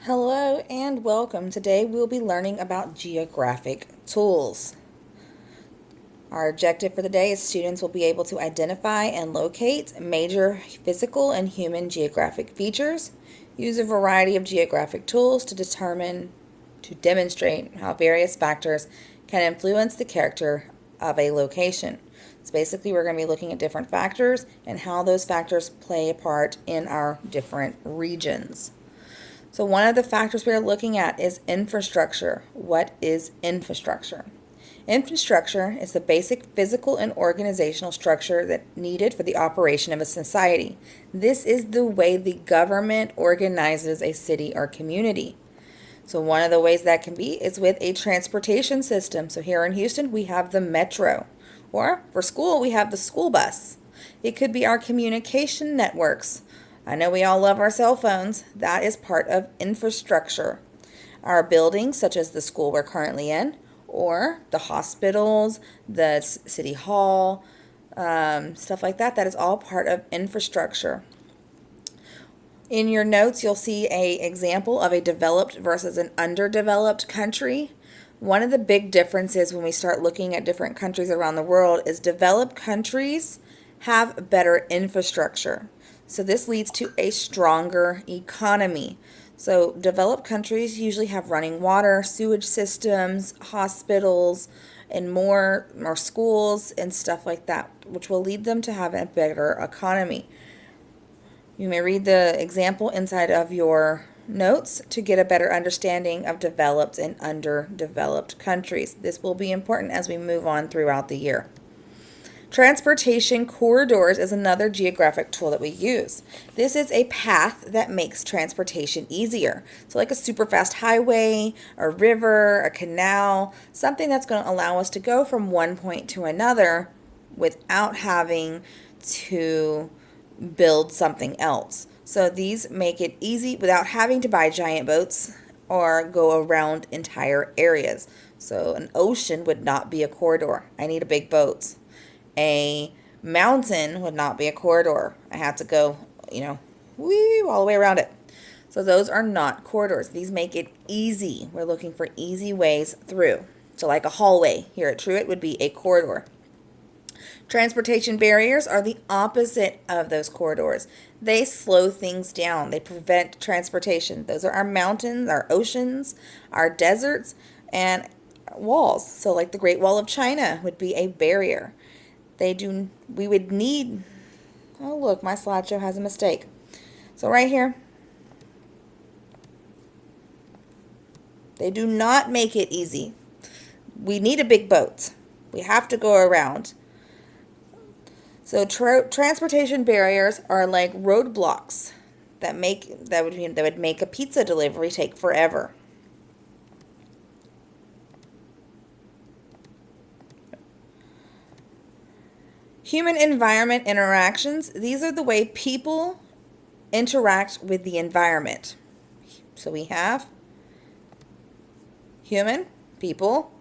Hello and welcome. Today we'll be learning about geographic tools. Our objective for the day is students will be able to identify and locate major physical and human geographic features, use a variety of geographic tools to demonstrate how various factors can influence the character of a location. So basically we're going to be looking at different factors and how those factors play a part in our different regions. So one of the factors we are looking at is infrastructure. What is infrastructure? Infrastructure is the basic physical and organizational structure that needed for the operation of a society. This is the way the government organizes a city or community. So one of the ways that can be is with a transportation system. So here in Houston, we have the metro. Or for school, we have the school bus. It could be our communication networks. I know we all love our cell phones. That is part of infrastructure. Our buildings, such as the school we're currently in, or the hospitals, the city hall, stuff like that, that is all part of infrastructure. In your notes, you'll see an example of a developed versus an underdeveloped country. One of the big differences when we start looking at different countries around the world is developed countries have better infrastructure. So this leads to a stronger economy. So developed countries usually have running water, sewage systems, hospitals, and more schools and stuff like that, which will lead them to have a better economy. You may read the example inside of your notes to get a better understanding of developed and underdeveloped countries. This will be important as we move on throughout the year. Transportation corridors is another geographic tool that we use. This is a path that makes transportation easier. So like a super fast highway, a river, a canal, something that's going to allow us to go from one point to another without having to build something else. So these make it easy without having to buy giant boats or go around entire areas. So an ocean would not be a corridor. I need a big boat. A mountain would not be a corridor. I have to go, all the way around it. So those are not corridors. These make it easy. We're looking for easy ways through. So like a hallway here at Truett would be a corridor. Transportation barriers are the opposite of those corridors. They slow things down. They prevent transportation. Those are our mountains, our oceans, our deserts, and walls. So like the Great Wall of China would be a barrier. We would need, oh look, my slideshow has a mistake. So right here, they do not make it easy. We need a big boat. We have to go around. So transportation barriers are like roadblocks that would make a pizza delivery take forever. Human-environment interactions, these are the way people interact with the environment. So we have human, people,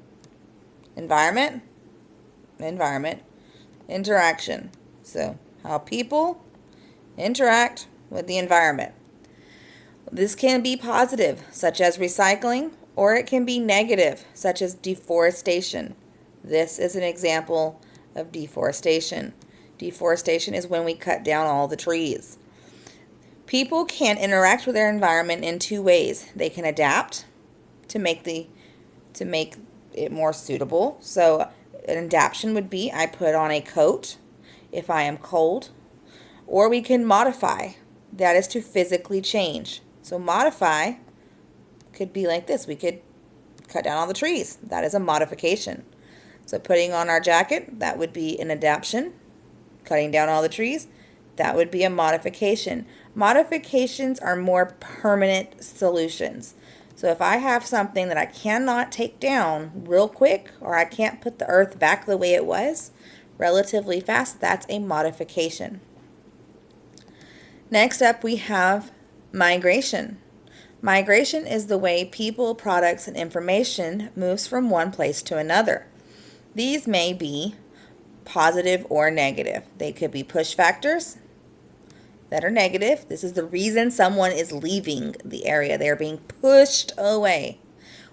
environment, interaction. So how people interact with the environment. This can be positive, such as recycling, or it can be negative, such as deforestation. This is an example of deforestation. Deforestation is when we cut down all the trees. People can interact with their environment in two ways. They can adapt to make it more suitable. So an adaptation would be I put on a coat if I am cold, or we can modify. That is to physically change. So modify could be like this. We could cut down all the trees. That is a modification. So putting on our jacket, that would be an adaptation. Cutting down all the trees, that would be a modification. Modifications are more permanent solutions. So if I have something that I cannot take down real quick, or I can't put the earth back the way it was relatively fast, that's a modification. Next up, we have migration. Migration is the way people, products, and information moves from one place to another. These may be positive or negative. They could be push factors that are negative. This is the reason someone is leaving the area. They are being pushed away.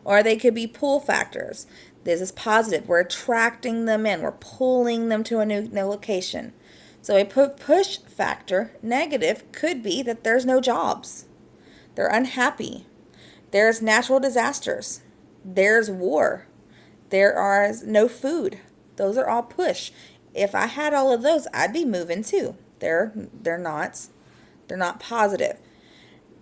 Or they could be pull factors. This is positive. We're attracting them in. We're pulling them to a new location. So a push factor, negative, could be that there's no jobs. They're unhappy. There's natural disasters. There's war. There are no food. Those are all push. If I had all of those, I'd be moving too. They're not positive.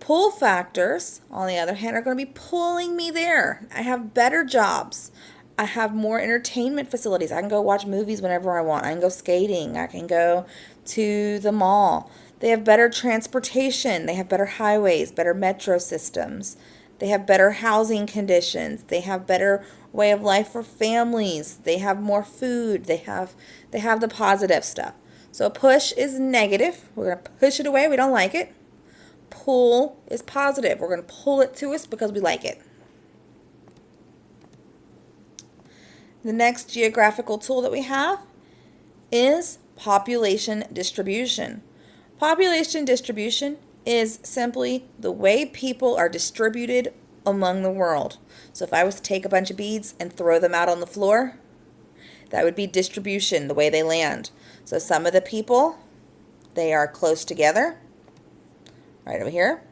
Pull factors, on the other hand, are going to be pulling me there. I have better jobs. I have more entertainment facilities. I can go watch movies whenever I want. I can go skating. I can go to the mall. They have better transportation. They have better highways, better metro systems. They have better housing conditions. They have better way of life for families. They have more food. They have the positive stuff. So push is negative. We're going to push it away. We don't like it. Pull is positive. We're going to pull it to us because we like it. The next geographical tool that we have is population distribution. Population distribution is simply the way people are distributed among the world. So if I was to take a bunch of beads and throw them out on the floor, that would be distribution, the way they land. So some of the people, they are close together, right over here.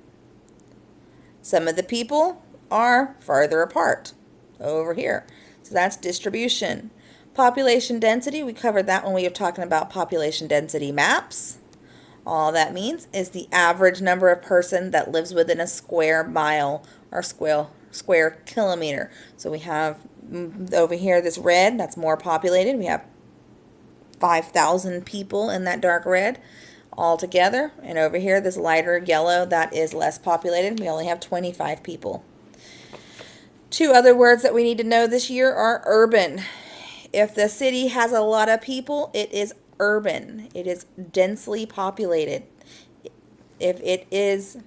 Some of the people are farther apart, over here. So that's distribution. Population density, we covered that when we were talking about population density maps. All that means is the average number of person that lives within a square mile or square kilometer. So we have over here this red, that's more populated. We have 5,000 people in that dark red all together. And over here, this lighter yellow, that is less populated. We only have 25 people. Two other words that we need to know this year are urban. If the city has a lot of people, it is urban. It is densely populated. If it is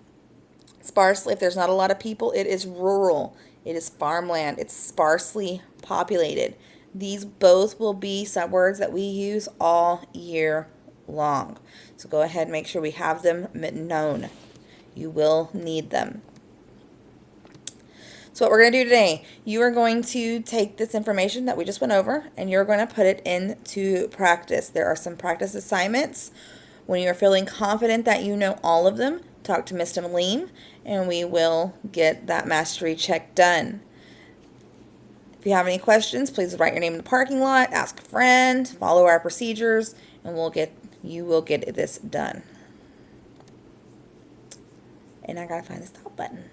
sparsely, if there's not a lot of people, it is rural. It is farmland. It's sparsely populated. These both will be some words that we use all year long. So go ahead and make sure we have them known. You will need them. So what we're going to do today, you are going to take this information that we just went over and you're going to put it into practice. There are some practice assignments. When you're feeling confident that you know all of them, talk to Mr. Alim and we will get that mastery check done. If you have any questions, please write your name in the parking lot, ask a friend, follow our procedures, and you will get this done. And I gotta find the stop button.